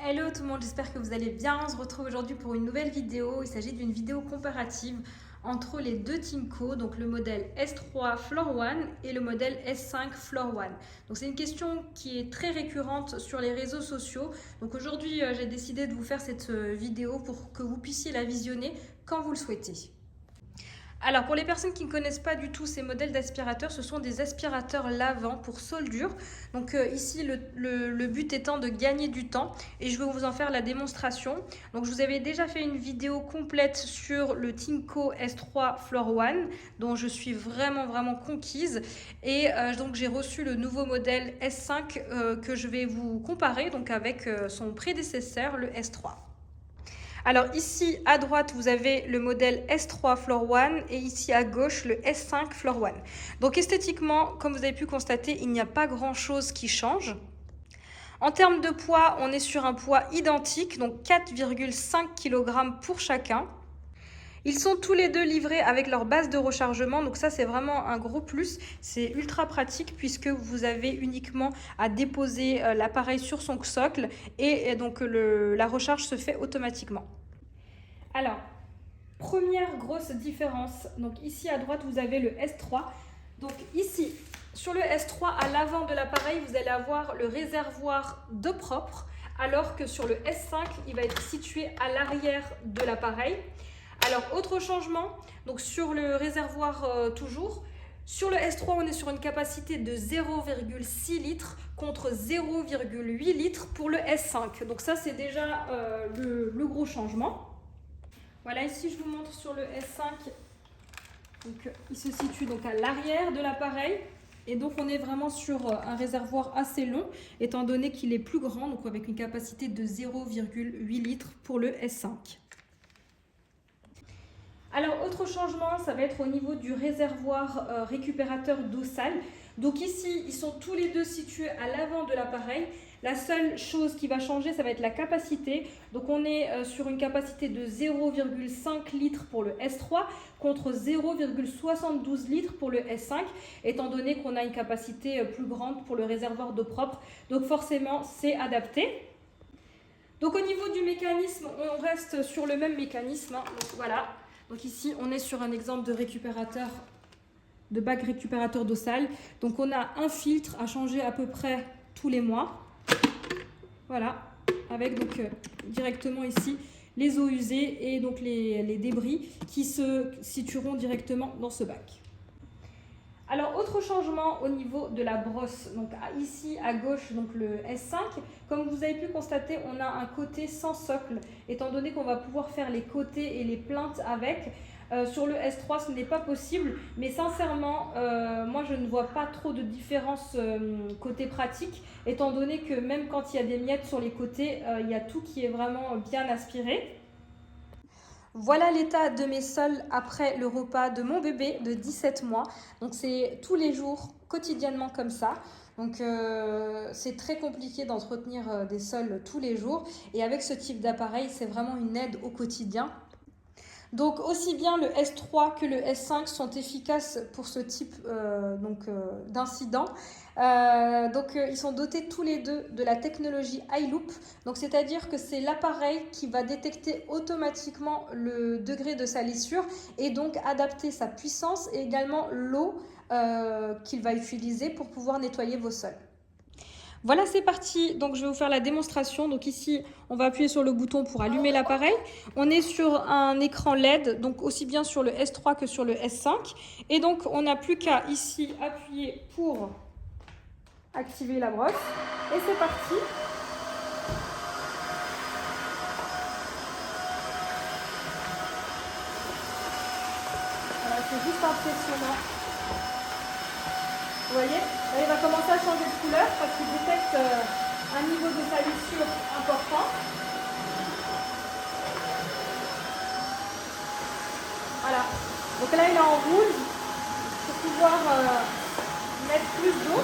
Hello tout le monde, j'espère que vous allez bien. On se retrouve aujourd'hui pour une nouvelle vidéo. Il s'agit d'une vidéo comparative entre les deux Tinko, donc le modèle S3 Floor One et le modèle S5 Floor One. Donc c'est une question qui est très récurrente sur les réseaux sociaux. Donc aujourd'hui, j'ai décidé de vous faire cette vidéo pour que vous puissiez la visionner quand vous le souhaitez. Alors pour les personnes qui ne connaissent pas du tout ces modèles d'aspirateurs, ce sont des aspirateurs lavants pour soldure. Donc ici le but étant de gagner du temps et je vais vous en faire la démonstration. Donc je vous avais déjà fait une vidéo complète sur le Tinko S3 Floor One dont je suis vraiment conquise et donc j'ai reçu le nouveau modèle S5 que je vais vous comparer donc avec son prédécesseur le S3. Alors ici à droite, vous avez le modèle S3 Floor One et ici à gauche le S5 Floor One. Donc esthétiquement, comme vous avez pu constater, il n'y a pas grand-chose qui change. En termes de poids, on est sur un poids identique, donc 4,5 kg pour chacun. Ils sont tous les deux livrés avec leur base de rechargement, donc ça c'est vraiment un gros plus. C'est ultra pratique puisque vous avez uniquement à déposer l'appareil sur son socle et donc la recharge se fait automatiquement. Alors, première grosse différence, donc ici à droite vous avez le S3. Donc ici, sur le S3, à l'avant de l'appareil, vous allez avoir le réservoir d'eau propre, alors que sur le S5, il va être situé à l'arrière de l'appareil. Alors, autre changement, donc sur le réservoir toujours, sur le S3, on est sur une capacité de 0,6 litres contre 0,8 litres pour le S5. Donc ça, c'est déjà le gros changement. Voilà, ici je vous montre sur le S5, donc, il se situe donc à l'arrière de l'appareil et donc on est vraiment sur un réservoir assez long étant donné qu'il est plus grand, donc avec une capacité de 0,8 litres pour le S5. Alors autre changement, ça va être au niveau du réservoir récupérateur d'eau sale. Donc ici, ils sont tous les deux situés à l'avant de l'appareil. La seule chose qui va changer, ça va être la capacité. Donc on est sur une capacité de 0,5 litres pour le S3 contre 0,72 litres pour le S5, étant donné qu'on a une capacité plus grande pour le réservoir d'eau propre. Donc forcément, c'est adapté. Donc au niveau du mécanisme, on reste sur le même mécanisme. Donc voilà. Donc ici, on est sur un exemple de récupérateur, de bac récupérateur d'eau sale. Donc on a un filtre à changer à peu près tous les mois. Voilà, avec donc directement ici les eaux usées et donc les débris qui se situeront directement dans ce bac. Alors autre changement au niveau de la brosse, donc ici à gauche donc le S5, comme vous avez pu constater on a un côté sans socle étant donné qu'on va pouvoir faire les côtés et les plinthes avec. Sur le S3 ce n'est pas possible mais sincèrement moi je ne vois pas trop de différence côté pratique étant donné que même quand il y a des miettes sur les côtés il y a tout qui est vraiment bien aspiré. Voilà l'état de mes sols après le repas de mon bébé de 17 mois. Donc c'est tous les jours, quotidiennement comme ça. Donc c'est très compliqué d'entretenir des sols tous les jours. Et avec ce type d'appareil, c'est vraiment une aide au quotidien. Donc aussi bien le S3 que le S5 sont efficaces pour ce type d'incident. Ils sont dotés tous les deux de la technologie iLoop. Donc c'est-à-dire que c'est l'appareil qui va détecter automatiquement le degré de salissure et donc adapter sa puissance et également l'eau qu'il va utiliser pour pouvoir nettoyer vos sols. Voilà, c'est parti. Donc, je vais vous faire la démonstration. Donc ici, on va appuyer sur le bouton pour allumer l'appareil. On est sur un écran LED, donc aussi bien sur le S3 que sur le S5. Et donc, on n'a plus qu'à ici appuyer pour activer la brosse. Et c'est parti. Voilà, c'est juste impressionnant. Vous voyez, là, il va commencer à changer de couleur parce qu'il détecte un niveau de salissure important. Voilà, donc là il est en rouge pour pouvoir mettre plus d'eau.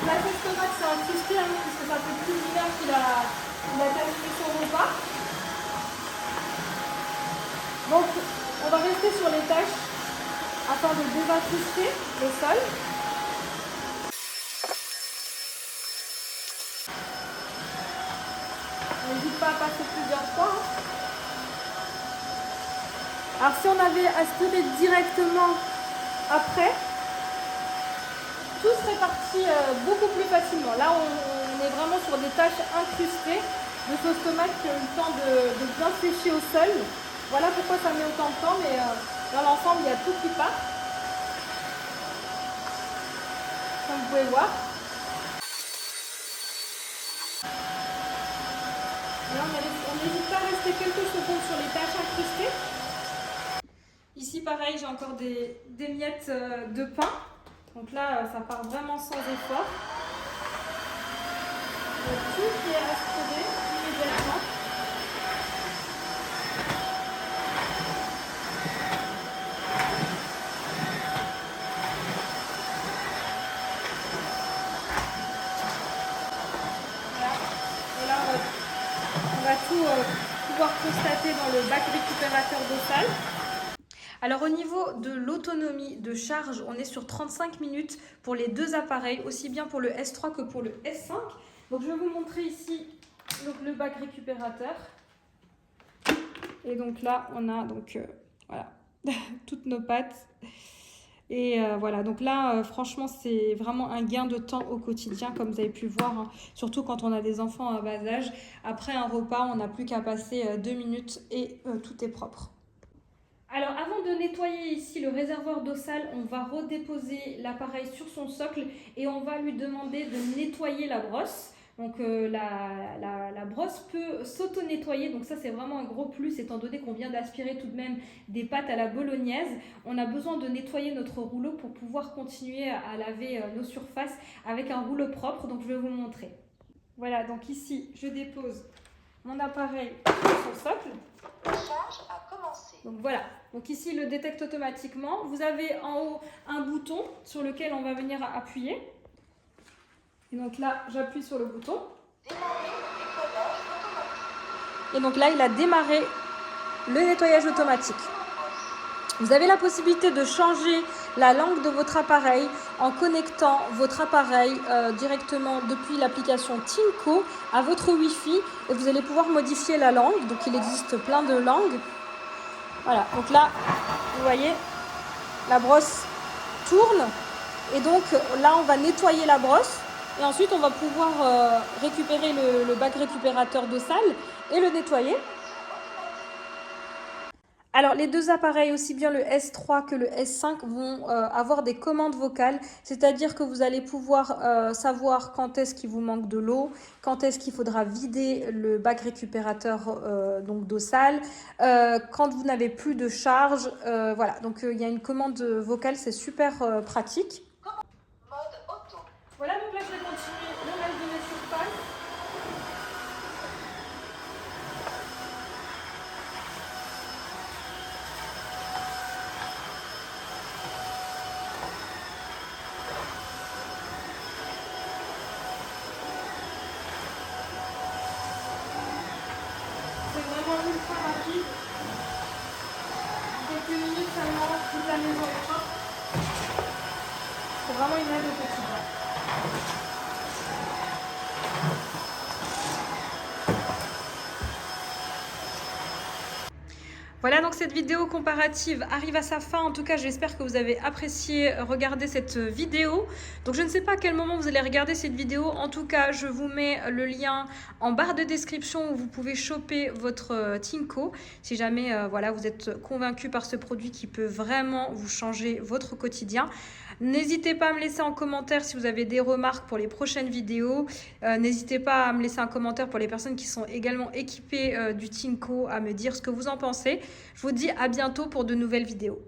La testomate c'est un système puisque ça fait plus d'une heure qu'il a terminé son repas. Donc on va rester sur les tâches afin de désincruster le sol. n'hésite pas à passer plusieurs fois. Alors si on avait aspiré directement après, tout serait parti beaucoup plus facilement. Là, on est vraiment sur des tâches incrustées de sauce tomate qui ont eu le temps de bien sécher au sol. Voilà pourquoi ça met autant de temps, mais dans l'ensemble, il y a tout qui part. Comme vous pouvez voir. Là, on n'hésite pas à rester quelques secondes sur les tâches incrustées. Ici, pareil, j'ai encore des miettes de pain. Donc là, ça part vraiment sans effort. Tout qui est aspiré immédiatement. Voilà. Et là, on va tout pouvoir constater dans le bac récupérateur d'eau sale. Alors au niveau de l'autonomie de charge, on est sur 35 minutes pour les deux appareils, aussi bien pour le S3 que pour le S5. Donc je vais vous montrer ici donc, le bac récupérateur. Et donc là, on a donc voilà, toutes nos pattes. Et voilà, donc là, franchement, c'est vraiment un gain de temps au quotidien, comme vous avez pu voir, hein, surtout quand on a des enfants à bas âge. Après un repas, on n'a plus qu'à passer 2 minutes et tout est propre. Alors avant de nettoyer ici le réservoir d'eau sale, on va redéposer l'appareil sur son socle et on va lui demander de nettoyer la brosse. Donc la brosse peut s'auto-nettoyer, donc ça c'est vraiment un gros plus étant donné qu'on vient d'aspirer tout de même des pâtes à la bolognaise. On a besoin de nettoyer notre rouleau pour pouvoir continuer à laver nos surfaces avec un rouleau propre, donc je vais vous montrer. Voilà, donc ici je dépose mon appareil sur son socle. La charge a commencé. Donc voilà, donc ici il le détecte automatiquement. Vous avez en haut un bouton sur lequel on va venir appuyer. Et donc là, j'appuie sur le bouton. Démarrer le nettoyage automatique. Et donc là, il a démarré le nettoyage automatique. Vous avez la possibilité de changer la langue de votre appareil en connectant votre appareil directement depuis l'application Tinko à votre Wi-Fi et vous allez pouvoir modifier la langue. Donc il existe plein de langues. Voilà, donc là, vous voyez, la brosse tourne et donc là, on va nettoyer la brosse et ensuite on va pouvoir récupérer le bac récupérateur d'eau sale et le nettoyer. Alors, les deux appareils, aussi bien le S3 que le S5, vont avoir des commandes vocales, c'est-à-dire que vous allez pouvoir savoir quand est-ce qu'il vous manque de l'eau, quand est-ce qu'il faudra vider le bac récupérateur donc d'eau sale, quand vous n'avez plus de charge. Voilà, donc il y a une commande vocale, c'est super pratique. Mode auto. Voilà, donc là je vais continuer le reste de mes surfaces. C'est vraiment ultra rapide. En quelques minutes seulement, toute la maison est propre. C'est vraiment une aide au quotidien. Voilà, donc cette vidéo comparative arrive à sa fin. En tout cas, j'espère que vous avez apprécié regarder cette vidéo. Donc je ne sais pas à quel moment vous allez regarder cette vidéo. En tout cas, je vous mets le lien en barre de description où vous pouvez choper votre Tinko. Si jamais voilà, vous êtes convaincu par ce produit qui peut vraiment vous changer votre quotidien. N'hésitez pas à me laisser en commentaire si vous avez des remarques pour les prochaines vidéos. N'hésitez pas à me laisser un commentaire pour les personnes qui sont également équipées du Tinko, à me dire ce que vous en pensez. Je vous dis à bientôt pour de nouvelles vidéos.